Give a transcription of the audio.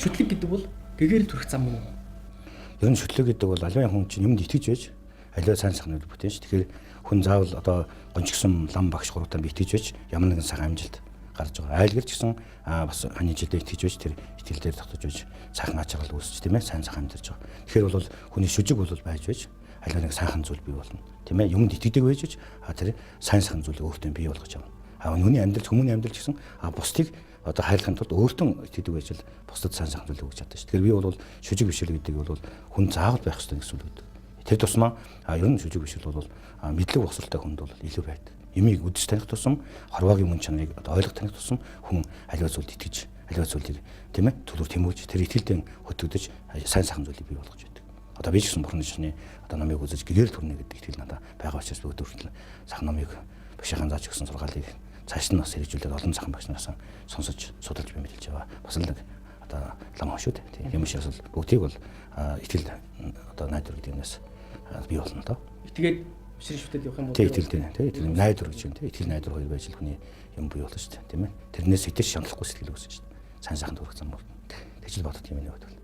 шүтлэг гэдэг бол гэгээр төрөх зам юм уу? Ер нь шүтлэг гэдэг бол аливаа хүн чинь юмд итгэж байж аливаа сайн сайхныг бүтээн ш. Тэгэхээр хүн заавал одоо гончгсон лам багш гурван би итгэж байж ямар нэгэн цаг амжилт гарч байгаа. Айлгэр ч гэсэн бас хань жилдээ итгэж байж тэр итгэл дээр тогтож байж сайхан аж аргал үүсч тийм ээ сайн сайхан амьдарч байгаа. Тэгэхээр бол хүний шүжиг бол байж аливаа нэг сайхан зүйл бий болно. Тийм ээ юмд итгэдэг байж тэр сайн сайхан зүйлийг өөртөө бий болгож байгаа. Хүний амьдрал хүмүүний амьдрал гэсэн бусдыг одоо хайрлахын тулд өөртөө итгэдэг байж л бусдад сайн сайхан зүйл өгч чаддаг ш. Тэгэхээр би бол шүжиг бишэл гэдэг бол хүн заавал байх ёстой гэсэн үг гэдэг. Тэр тусмаа ер нь шүжиг бишэл бол мэдлэг босролтой хүнд бол илүү байдаг. Юмыг үдс таних тусам хорвоогийн мөн чанарыг одоо ойлгох таних тусам хүн аливаа зүйлд итгэж аливаа зүйлийг тийм ээ төлөв тэмүүлж тэр итгэлдээ хөтгөдөж сайн сайхан зүйлийг бий болгож байдаг. Одоо би ч гэсэн бурхан шний одоо намайг үзэж гэрэл төрнө гэдэг итгэл надад байгаа учраас би өдөртөл сайхан намайг багшийн зааж өгсөн сургаалыг цааш нь бас хэрэгжүүлээд олон сайхан багш нараас сонсож судалж би мэдэлж байгаа. Бас л нэг одоо лам шүү дээ. Тийм юм шиг бас бүгдийг бол итгэл одоо найдвар гэдэг юмнаас бий болно доо. Тэгээд бишрийн шүтэд явах юм бол итгэл найдвар гэж юм тийм итгэл найдвар хоёр байж л хүний юм бий болно шүү дээ. Тийм ээ. Тэрнээс итгэж шаналхгүй сэтгэл үүсэж шүү дээ. Сайн сайхан төрөх зам бол тэгж л бодох юм энэ үед бол.